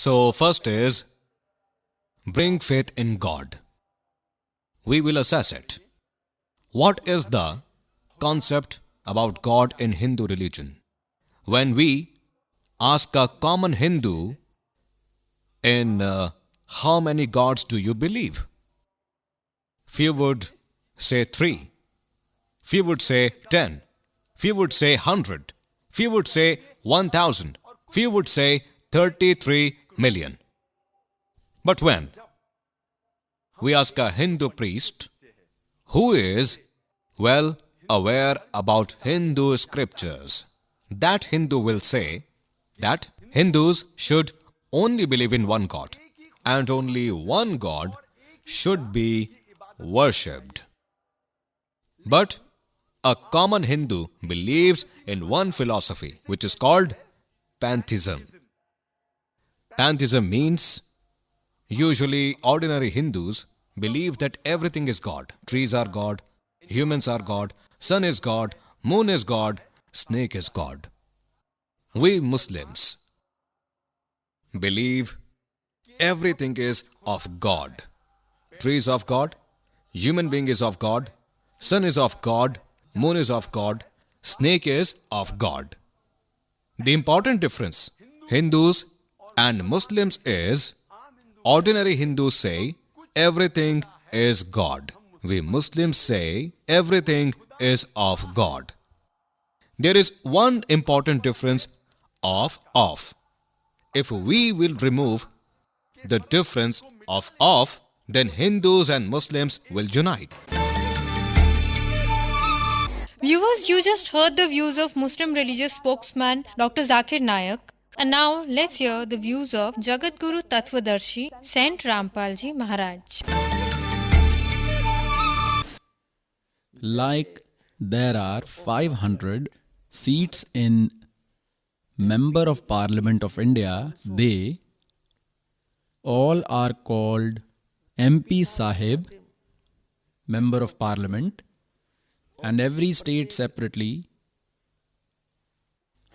So first is bring faith in God. We will assess it. What is the concept about God in Hindu religion? When we ask a common Hindu in how many gods do you believe? Few would say 3. Few would say 10. Few would say 100. Few would say 1000. Few would say 33 million. But when we ask a Hindu priest who is well aware about Hindu scriptures, that Hindu will say that Hindus should only believe in one God and only one God should be worshipped. But a common Hindu believes in one philosophy which is called pantheism. Pantheism means usually ordinary Hindus believe that everything is God. Trees are God, humans are God, sun is God, moon is God, snake is God. We Muslims believe everything is of God. Trees of God, human being is of God, sun is of God, moon is of God, snake is of God. The important difference, Hindus and Muslims, is ordinary Hindus say everything is God. We Muslims say everything is of God. There is one important difference of. If we will remove the difference of, then Hindus and Muslims will unite. Viewers, you just heard the views of Muslim religious spokesman Dr. Zakir Naik. And now let's hear the views of Jagat Guru Tattvadarshi Sant Rampal Ji Maharaj. Like there are 500 seats in Member of Parliament of India, they all are called MP Sahib, Member of Parliament, and every state separately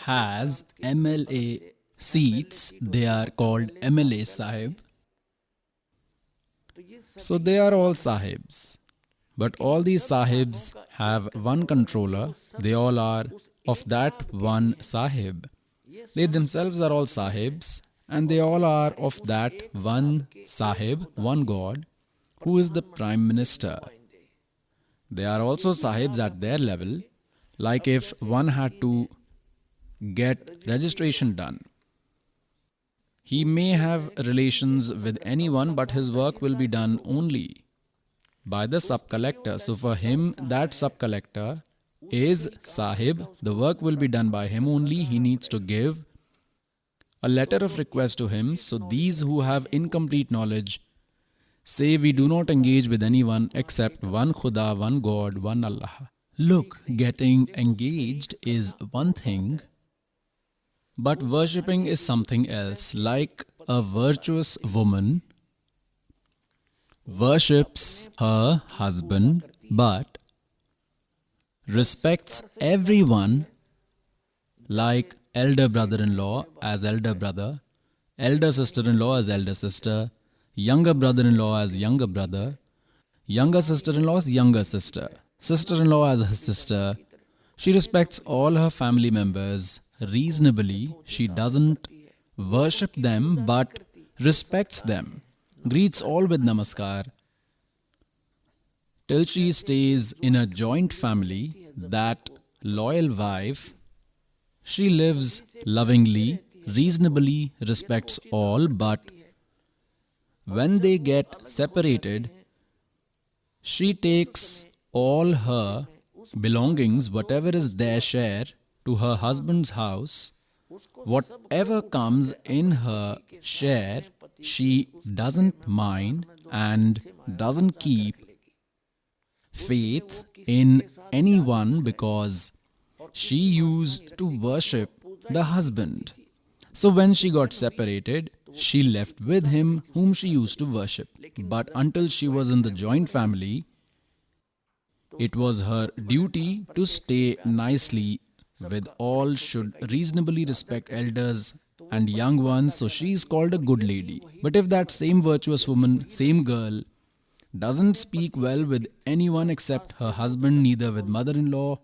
has MLA seats. They are called MLA Sahib. So they are all Sahibs. But all these Sahibs have one controller. They all are of that one Sahib. They themselves are all Sahibs, and they all are of that one Sahib, one God, who is the Prime Minister. They are also Sahibs at their level, like if one had to get registration done. He may have relations with anyone, but his work will be done only by the sub-collector. So for him, that sub-collector is Sahib. The work will be done by him only. He needs to give a letter of request to him. So these who have incomplete knowledge say we do not engage with anyone except one Khuda, one God, one Allah. Look, getting engaged is one thing, but worshipping is something else. Like a virtuous woman worships her husband but respects everyone, like elder brother-in-law as elder brother, elder sister-in-law as elder sister, younger brother-in-law as younger brother, younger sister-in-law as younger sister, sister-in-law as her sister. She respects all her family members reasonably. She doesn't worship them but respects them, greets all with namaskar. Till she stays in a joint family, that loyal wife, she lives lovingly, reasonably respects all, but when they get separated, she takes all her belongings, whatever is their share, to her husband's house. Whatever comes in her share, she doesn't mind and doesn't keep faith in anyone because she used to worship the husband. So when she got separated, she left with him whom she used to worship. But until she was in the joint family, it was her duty to stay nicely with all, should reasonably respect elders and young ones, so she is called a good lady. But if that same virtuous woman, same girl, doesn't speak well with anyone except her husband, neither with mother-in-law,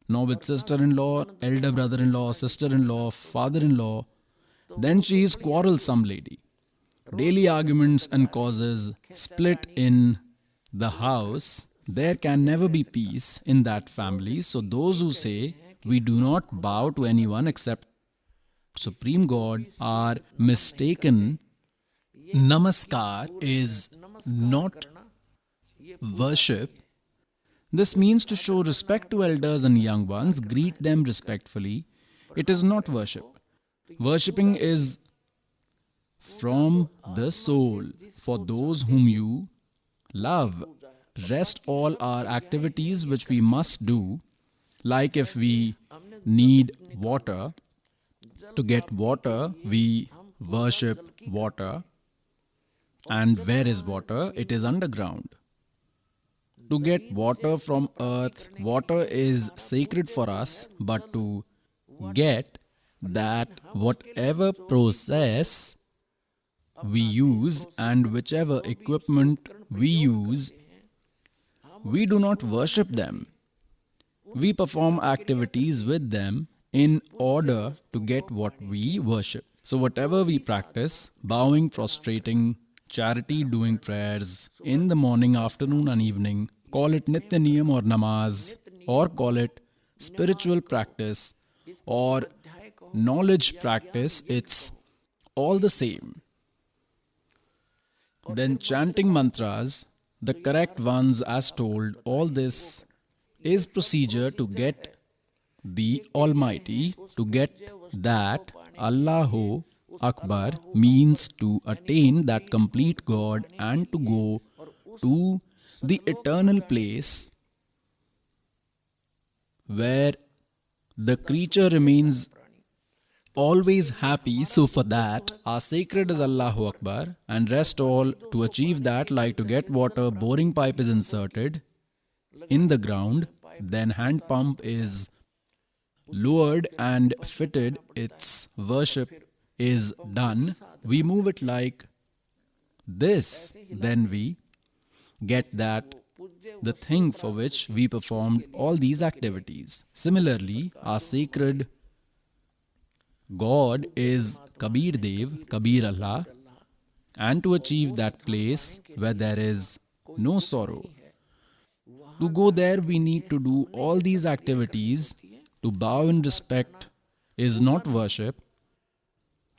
nor with sister-in-law, elder brother-in-law, sister-in-law, father-in-law, then she is quarrelsome lady. Daily arguments and causes, split in the house. There can never be peace in that family. So those who say we do not bow to anyone except Supreme God are mistaken. Namaskar is not worship. This means to show respect to elders and young ones, greet them respectfully. It is not worship. Worshipping is from the soul for those whom you love. Rest all our activities which we must do, like if we need water, to get water, we worship water. And where is water? It is underground. To get water from earth, water is sacred for us, but to get that, whatever process we use and whichever equipment we use, we do not worship them. We perform activities with them in order to get what we worship. So whatever we practice, bowing, prostrating, charity, doing prayers in the morning, afternoon and evening, call it Nitya Niyam or Namaz, or call it spiritual practice or knowledge practice, it's all the same. Then chanting mantras, the correct ones as told, all this is procedure to get the Almighty, to get that Allahu Akbar means to attain that complete God and to go to the eternal place where the creature remains always happy. So for that, our sacred is Allahu Akbar, and rest all to achieve that, like to get water, boring pipe is inserted in the ground, then hand pump is lowered and fitted, its worship is done. We move it like this, then we get that the thing for which we performed all these activities. Similarly, our sacred God is Kabir Dev, Kabir Allah, and to achieve that place where there is no sorrow, to go there we need to do all these activities. To bow in respect is not worship,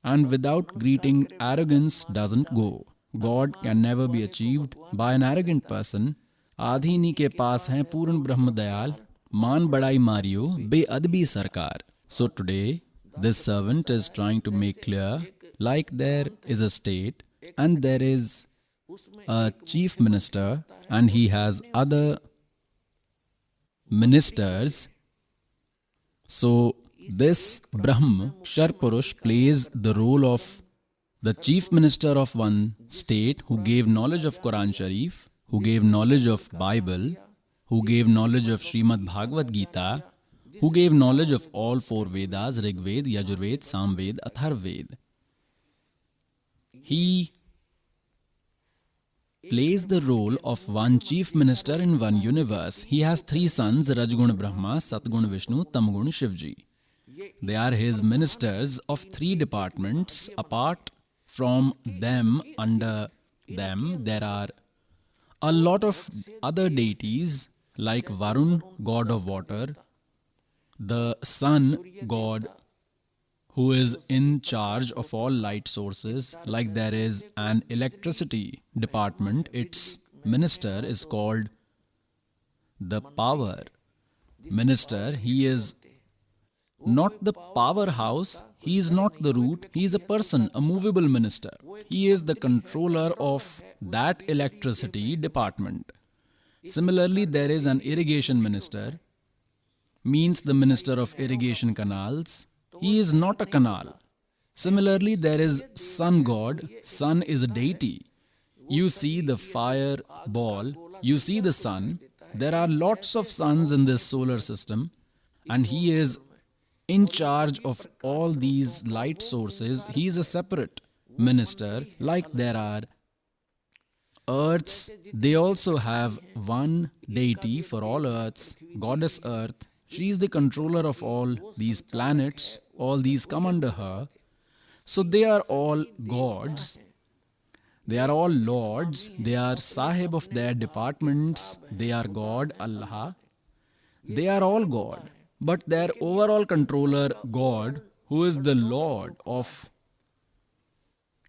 and without greeting, arrogance doesn't go. God can never be achieved by an arrogant person. आधीनी के पास हैं पूर्ण ब्रह्म दयाल, मान बड़ाई Mario बेअदबी सरकार. So today, this servant is trying to make clear, like there is a state and there is a chief minister and he has other ministers. So this Brahm, Shar Purush, plays the role of the chief minister of one state who gave knowledge of Quran Sharif, who gave knowledge of Bible, who gave knowledge of Srimad Bhagavad Gita, who gave knowledge of all four Vedas, Rig Ved, Yajurved, Samved, Atharved. He plays the role of one chief minister in one universe. He has three sons, Rajgun Brahma, Satgun Vishnu, Tamgun Shivji. They are his ministers of three departments. Apart from them, under them, there are a lot of other deities like Varun, god of water, the sun god who is in charge of all light sources. Like there is an electricity department, its minister is called the power minister. He is not the powerhouse, he is not the root, he is a person, a movable minister. He is the controller of that electricity department. Similarly, there is an irrigation minister, means the minister of irrigation canals. He is not a canal. Similarly, there is sun god. Sun is a deity. You see the fire ball, you see the sun. There are lots of suns in this solar system, and he is in charge of all these light sources. He is a separate minister. Like there are earths, they also have one deity for all earths, Goddess Earth. She is the controller of all these planets, all these come under her. So they are all gods, they are all lords, they are Sahib of their departments, they are God, Allah. They are all God, but their overall controller, God, who is the Lord of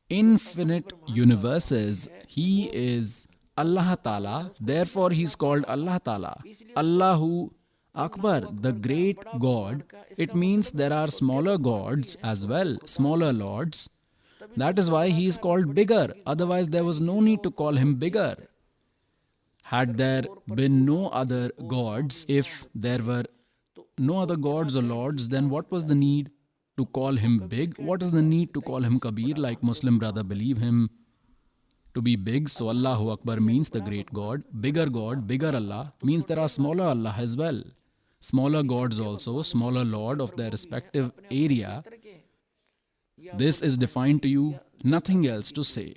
infinite universes, He is Allah Ta'ala. Therefore, He is called Allah Ta'ala. Allahu Akbar, the great God. It means there are smaller gods as well, smaller lords. That is why He is called bigger. Otherwise, there was no need to call Him bigger. Had there been no other gods, if there were no other gods or lords, then what was the need to call Him big? What is the need to call Him Kabir, like Muslim brother believe Him to be big? So Allahu Akbar means the great God, bigger Allah means there are smaller Allah as well. Smaller gods also, smaller lord of their respective area. This is defined to you, nothing else to say.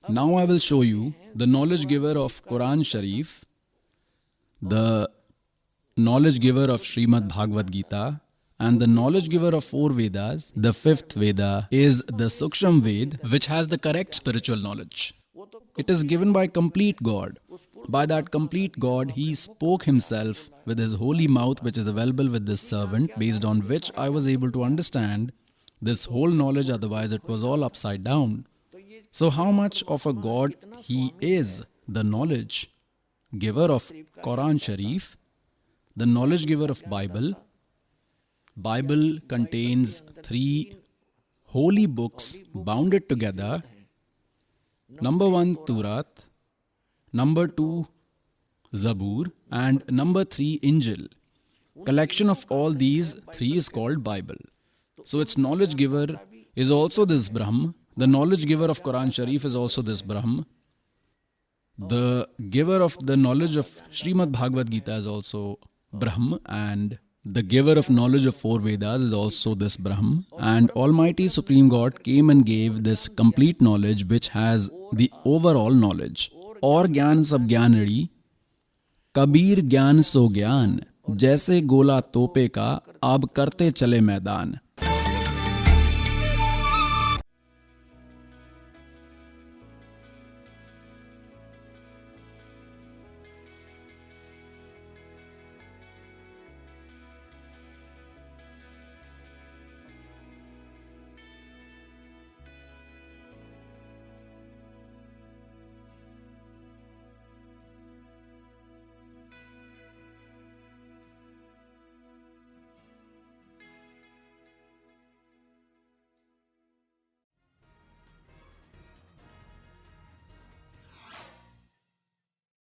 Now I will show you the knowledge giver of Quran Sharif, the knowledge giver of Srimad Bhagavad Gita, and the knowledge giver of 4 Vedas. The 5th Veda is the Suksham Ved, which has the correct spiritual knowledge. It is given by complete God. By that complete God, He spoke Himself with His holy mouth, which is available with this servant, based on which I was able to understand this whole knowledge, otherwise it was all upside down. So how much of a God He is, the knowledge giver of Quran Sharif, the knowledge giver of Bible. Bible contains 3 holy books bounded together. Number 1, Turat. Number 2, Zabur. And number 3, Injil. Collection of all these 3 is called Bible. So its knowledge giver is also this Brahm. The knowledge giver of Quran Sharif is also this Brahm. The giver of the knowledge of Srimad Bhagavad Gita is also Brahm, and the giver of knowledge of 4 Vedas is also this Brahm. And Almighty Supreme God came and gave this complete knowledge, which has the overall knowledge. और ज्ञान सब ज्ञानड़ी, कबीर ज्ञान सो ज्ञान, जैसे गोला तोपे का अब करते चले मैदान.